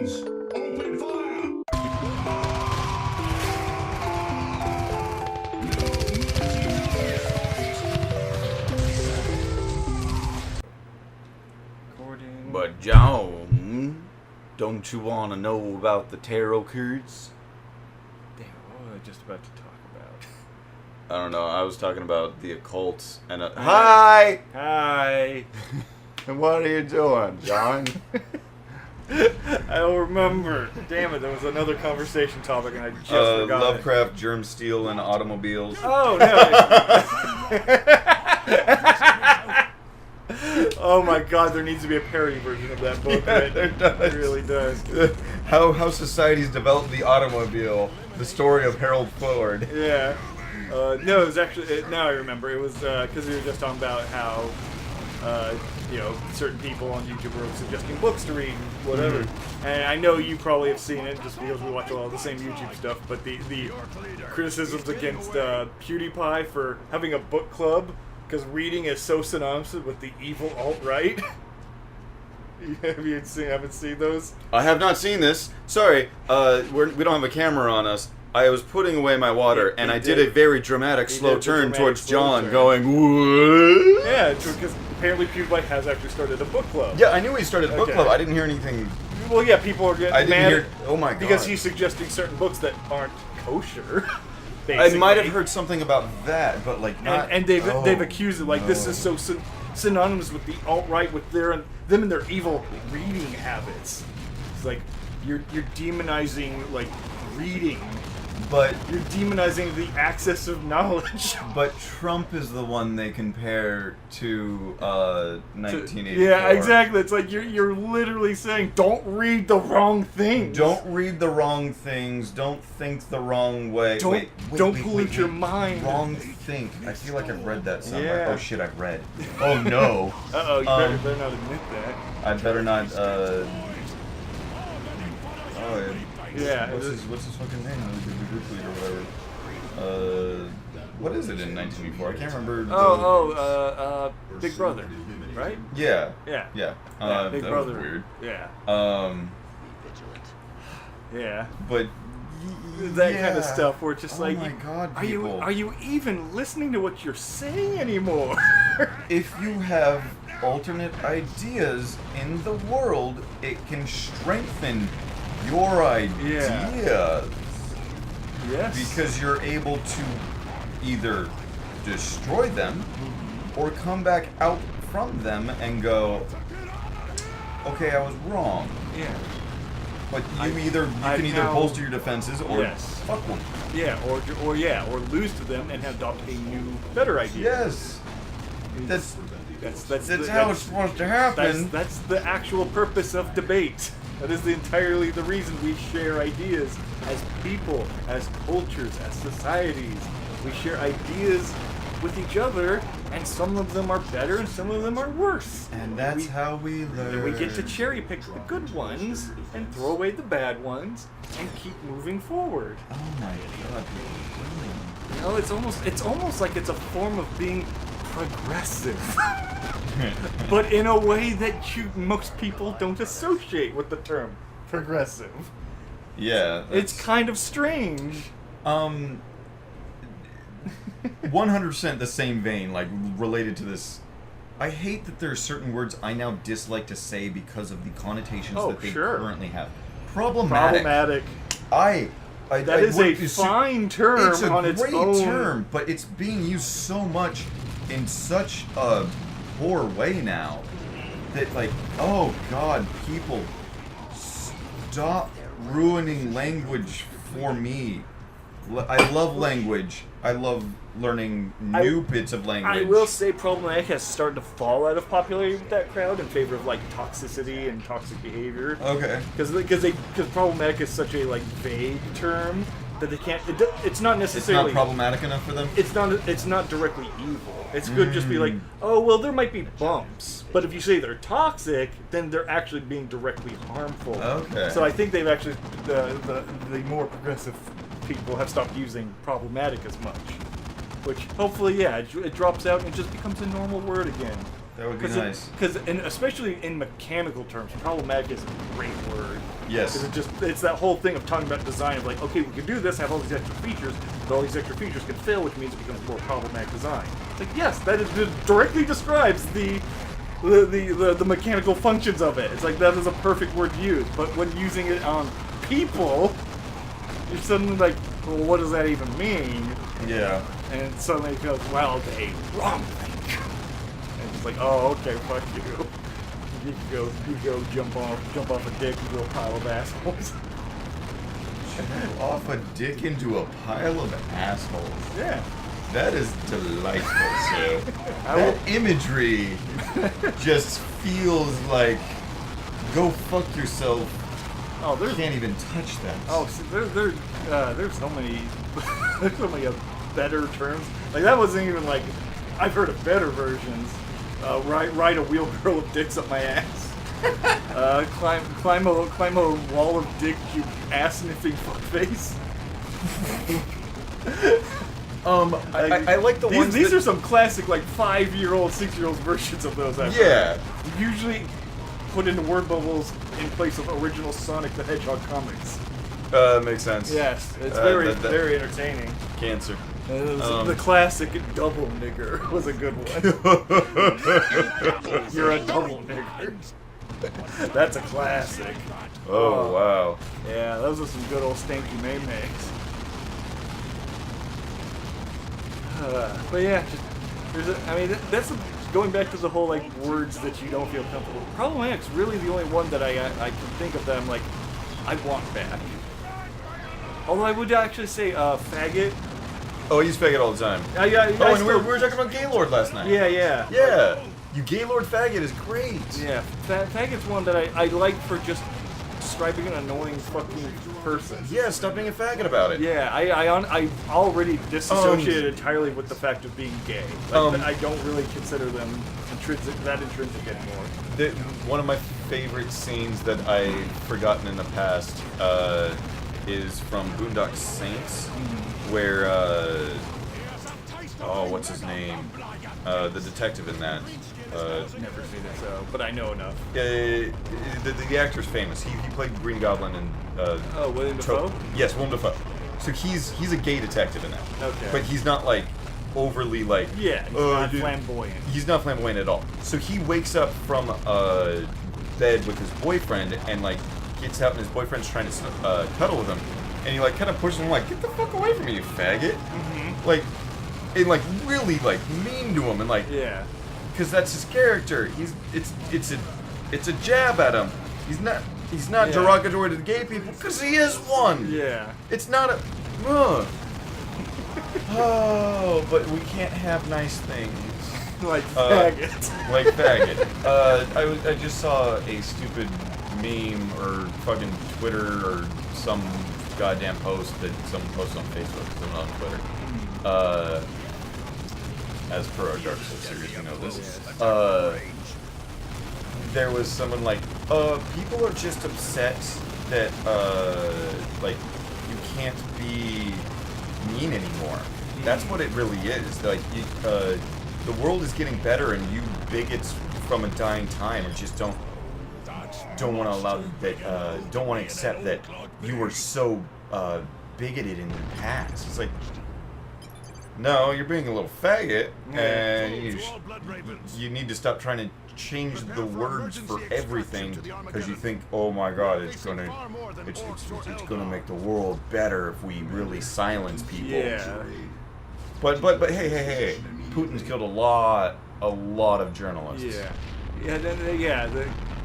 Guns, open fire! But John, don't you want to know about the tarot cards? Damn, what was I just about to talk about? I don't know. I was talking about the occult and hi. Hi. What are you doing, John? I don't remember. Damn it, there was another conversation topic and I just forgot. Lovecraft, germ steel, and automobiles. Oh no. Oh my god, there needs to be a parody version of that book. Yeah, Right? there does. It really does. How societies developed the automobile. The story of Harold Ford. Yeah. No, it was actually, now I remember, it was because we were just talking about how, certain people on YouTube were suggesting books to read, whatever. Mm-hmm. And I know you probably have seen it just because we watch all the same YouTube stuff, but the criticisms against PewDiePie for having a book club because reading is so synonymous with the evil alt-right. Haven't seen those? I have not seen this. Sorry, we don't have a camera on us. I was putting away my water, and I did a very dramatic slow turn towards John, going, "What?" Yeah, because apparently PewDiePie has actually started a book club. Yeah, I knew he started a book Okay. club. I didn't hear anything. Well, yeah, people are getting I didn't mad hear. Oh my god! because he's suggesting certain books that aren't kosher. I Basically. might have heard something about that, but like not. And they've accused it like this is so synonymous with the alt-right, with them and their evil reading habits. It's like you're demonizing like reading. But You're demonizing the access of knowledge. But Trump is the one they compare to 1984. Yeah, exactly. It's like you're literally saying, don't read the wrong things. Don't read the wrong things. Don't think the wrong way. Don't pollute your mind. Wrong think. I feel like I've read that somewhere. Yeah. Oh shit, I've read. Oh no. Uh-oh, you better not admit that. I better not. Oh yeah. Yeah. What's his fucking name? The group leader or whatever. What is it in 1984? I can't remember. Big Brother, right? Yeah. Yeah. Yeah. Big that Brother. was weird. Yeah. Yeah. But That kind of stuff where it's just like, my God, are people. you even listening to what you're saying anymore? If you have alternate ideas in the world, it can strengthen your ideas. Yes. Because you're able to either destroy them or come back out from them and go, okay, I was wrong. Yeah. But you can either bolster your defenses or fuck one. Yeah, or lose to them and adopt a new, better idea. Yes. That's how it's supposed to happen. That's the actual purpose of debate. That is entirely the reason we share ideas as people, as cultures, as societies. We share ideas with each other, and some of them are better and some of them are worse. And that's how we learn. And we get to cherry pick the good ones and throw away the bad ones and keep moving forward. Oh my god, You know, it's almost like it's a form of being progressive. But in a way that most people don't associate with the term progressive. Yeah. It's kind of strange. 100% the same vein, like, related to this. I hate that there are certain words I now dislike to say because of the connotations that they currently have. Problematic. That is a fine term on its own. It's a great term, but it's being used so much in such a poor way now that, like, oh god, people, stop ruining language for me. I love language. I love learning new bits of language. I will say Problematic has started to fall out of popularity with that crowd in favor of like toxicity and toxic behavior. Okay. Because Problematic is such a like vague term that they can't. It's not necessarily. It's not problematic enough for them. It's not directly evil. It's good just be like, oh well, there might be bumps, but if you say they're toxic, then they're actually being directly harmful. Okay. So I think they've actually the more progressive people have stopped using problematic as much, which hopefully it drops out and just becomes a normal word again. That would be nice. Because especially in mechanical terms, problematic is a great word. Yes. Because it's that whole thing of talking about design of like, okay, we can do this, have all these extra features, but all these extra features can fail, which means it becomes more problematic design. It's like, yes, that directly describes the mechanical functions of it. It's like, that is a perfect word to use. But when using it on people, you're suddenly like, well, what does that even mean? Yeah. And suddenly it goes, well, they wrong think. And it's like, oh, okay, fuck you. You go jump off a dick into a pile of assholes. Jump off a dick into a pile of assholes. Yeah. That is delightful, sir. That imagery just feels like, go fuck yourself. Oh, You can't even touch that. Oh, see, there's so many, there's so many better terms. Like, that wasn't even like, I've heard of better versions. Ride a wheelbarrow of dicks up my ass. Climb a wall of dick, you ass sniffing fuckface. I like the ones These that- are some classic, like, 5-year-old, 6-year-old versions of those. I've Yeah. heard. Usually put into word bubbles in place of original Sonic the Hedgehog comics. Makes sense. Yes, it's that- very entertaining. Cancer. The classic double nigger was a good one. You're a double nigger. That's a classic. Oh, wow. Yeah, those are some good old stanky maymays. But yeah, that's going back to the whole like words that you don't feel comfortable. Problematic's really the only one that I can think of that I'm like, I want back. Although I would actually say faggot. Oh, I use faggot all the time. Yeah, Oh, and we were talking about Gaylord last night. Yeah. Yeah. You Gaylord faggot is great. Yeah, faggot's one that I like for just describing an annoying fucking person. Yeah, stop being a faggot about it. Yeah, I already disassociated entirely with the fact of being gay. Like, I don't really consider them intrinsic anymore. One of my favorite scenes that I've forgotten in the past is from Boondock Saints, where what's his name? The detective in that. Never seen it, but I know enough. The actor's famous. He played Green Goblin in. William Dafoe? Yes, Willem Dafoe. So he's a gay detective in that. Okay. But he's not like overly like. Yeah, he's not flamboyant. He's not flamboyant at all. So he wakes up from bed with his boyfriend and like gets out and his boyfriend's trying to cuddle with him, and he like kind of pushes him like, get the fuck away from me, you faggot. Mm-hmm. Like, and like really like mean to him and like. Yeah. Because that's his character. It's a jab at him. He's not derogatory to the gay people because he is one. Yeah. It's not a. Oh, but we can't have nice things. Like faggot. Like faggot. I just saw a stupid meme or fucking Twitter or some goddamn post that someone posted on Facebook, someone on Twitter. As per our Dark Souls series, you know this. There was someone like, people are just upset that, like, you can't be mean anymore. That's what it really is. Like, the world is getting better, and you bigots from a dying time and just don't want to allow that, don't want to accept that you were so bigoted in the past. It's like, no, you're being a little faggot, and you need to stop trying to change the words for everything because you think, oh my god, it's gonna make the world better if we really silence people. Yeah. But hey, Putin's killed a lot of journalists.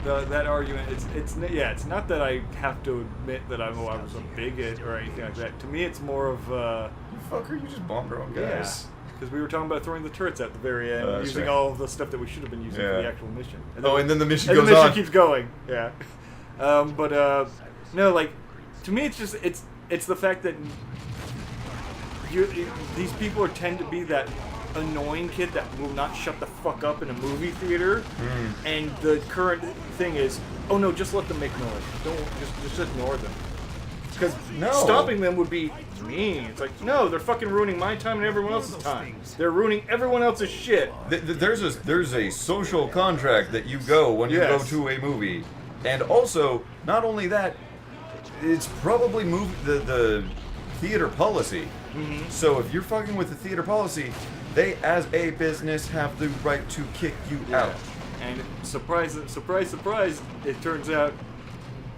That argument, it's not that I have to admit that I was a bigot or anything like that. To me, it's more of You fucker, you just bombed our own guys. Because we were talking about throwing the turrets at the very end, using all of the stuff that we should have been using for the actual mission. And then the mission and goes the mission on. keeps going. Yeah. No, like, to me, it's just it's the fact that these people tend to be that annoying kid that will not shut the fuck up in a movie theater, and the current thing is, oh no, just let them make noise. Don't just ignore them. Because stopping them would be mean. It's like, no, they're fucking ruining my time and everyone else's time. They're ruining everyone else's shit. There's a social contract that you go when you go to a movie, and also not only that, it's probably the theater policy. Mm-hmm. So if you're fucking with the theater policy, they, as a business, have the right to kick you out. And surprise, surprise, surprise, it turns out,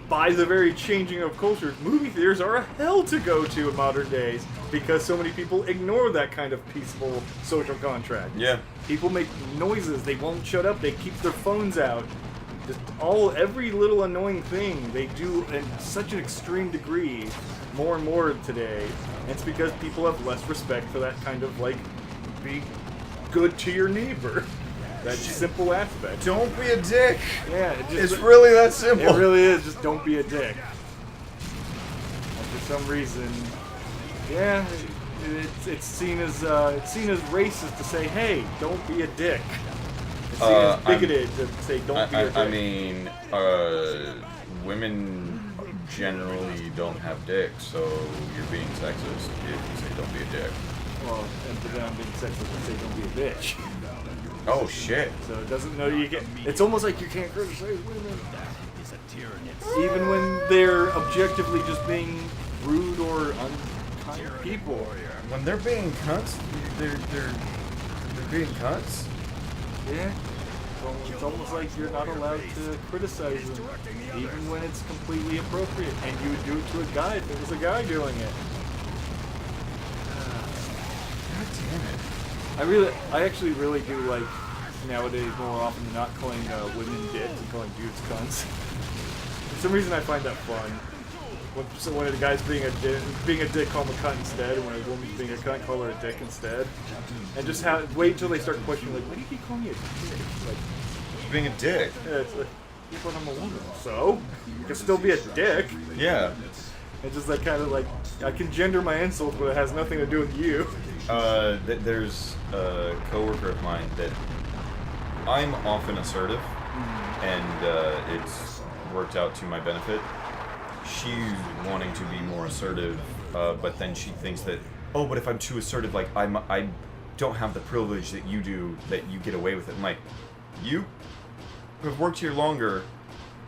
by the very changing of cultures, movie theaters are a hell to go to in modern days because so many people ignore that kind of peaceful social contract. Yeah. People make noises, they won't shut up, they keep their phones out. Just every little annoying thing they do in such an extreme degree, more and more today. And it's because people have less respect for that kind of, like, be good to your neighbor. That simple aspect. Don't be a dick. Yeah, It's really that simple. It really is. Just don't be a dick. And for some reason, yeah, it's seen as racist to say, "Hey, don't be a dick." It's seen as bigoted to say, "Don't be a dick." I mean, women generally don't have dicks, so you're being sexist if you say don't be a dick. Well, and for them being sexist and say, "Don't be a bitch." Oh shit. So it doesn't know you can. It's almost like you can't criticize women, even when they're objectively just being rude or unkind people. When they're being cunts, they're being cunts. Yeah. It's almost like you're not allowed to criticize them, even when it's completely appropriate. And you would do it to a guy if it was a guy doing it. God damn it. I actually really do like nowadays more often than not calling women dicks and calling dudes cunts. For some reason I find that fun. When a guy's being a dick, call him a cunt instead, and when a woman's being a cunt, call her a dick instead. And just wait until they start questioning, like, why do you keep calling me a dick? Like, Being a dick. yeah, it's like, yeah, but I'm a woman, so you can still be a dick. Yeah. It's just like kind of like I can gender my insults, but it has nothing to do with you. There's a coworker of mine that I'm often assertive, and it's worked out to my benefit. She's wanting to be more assertive, but then she thinks that, oh, but if I'm too assertive, like I don't have the privilege that you do, that you get away with it. I'm like, you have worked here longer.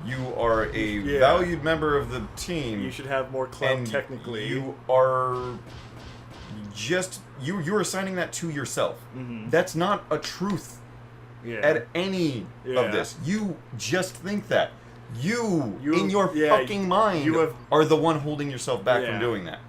You are a valued member of the team. You should have more clout and technically. You are just you're assigning that to yourself. That's not a truth at any of this. You just think that. You in your fucking mind are the one holding yourself back from doing that.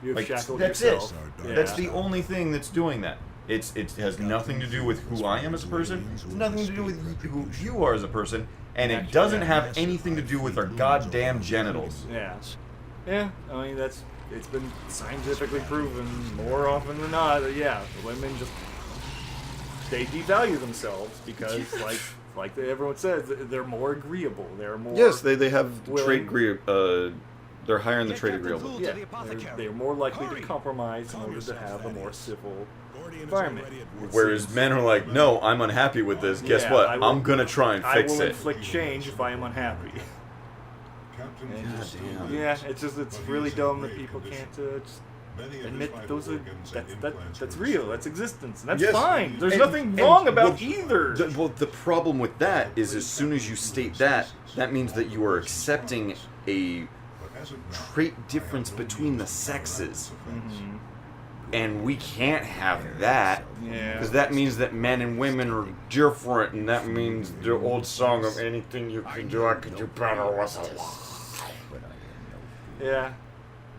You have shackled that's yourself. it. That's the only thing that's doing that. It has nothing to do with who I am as a person. It's nothing to do with who you are as a person. And it doesn't have anything to do with our goddamn genitals. Yeah. Yeah, I mean, it's been scientifically proven more often than not that, women just, they devalue themselves because, like everyone says, they're more agreeable. They're more... Yes, they have trade they're higher in the trade agreeable. Yeah, they're more likely to compromise in order to have a more civil environment. Whereas men are like, no, I'm unhappy with this. Guess what? I'm gonna try and fix it. I will inflict change if I am unhappy. It's really dumb that people can't just admit that that's real, that's existence, and that's fine. There's nothing wrong about either. The problem with that is as soon as you state that means that you are accepting a trait difference between the sexes. And we can't have that, because that means that men and women are different, and that means the old song of anything you can do, I can do better was a lie. Yeah.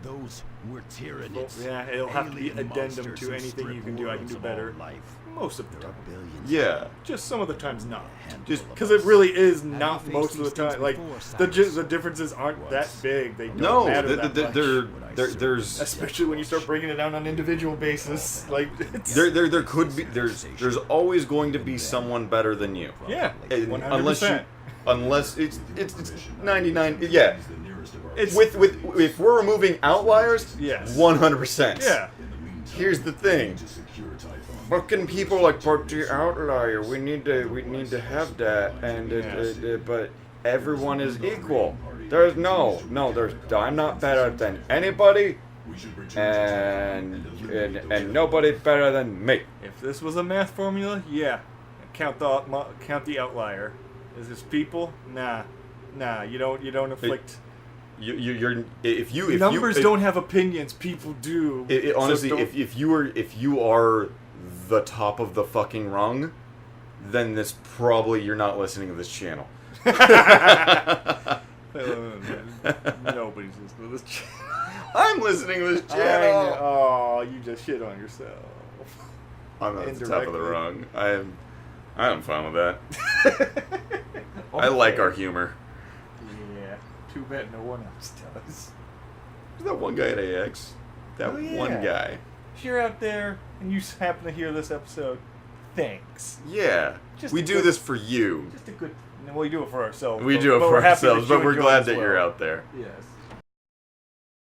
Those were tyrannies. Yeah, it'll have to be addendum to anything you can do, I can do better. Most of the time. Yeah. Just some of the times not. Just because it really is not most of the time. Like, the differences aren't that big. They don't matter that much. There's especially when you start breaking it down on an individual basis. Like, there could be there's always going to be someone better than you. Yeah. 100%. Unless it's 99. Yeah. It's if we're removing outliers, 100%. Yeah. Here's the thing. Fucking people like, but the outlier, we need to have that, and but everyone is equal. There's I'm not better than anybody, and nobody's better than me. If this was a math formula, count the outlier. Is this people? Nah, you don't inflict You're if you Numbers don't have opinions. People do. Honestly, So if you are the top of the fucking rung, then this probably you're not listening to this channel. Nobody's listening to this channel. I'm listening to this channel. Oh, you just shit on yourself. I'm not at the top of the rung. I'm fine with that. I like our humor. Yeah. Too bad no one else does. There's that one guy at AX. That one guy. If you're out there and you happen to hear this episode, thanks. Yeah. We do this for you. Just a good. Well, we do it for ourselves. We do it for ourselves, but we're glad that you're out there. Yes.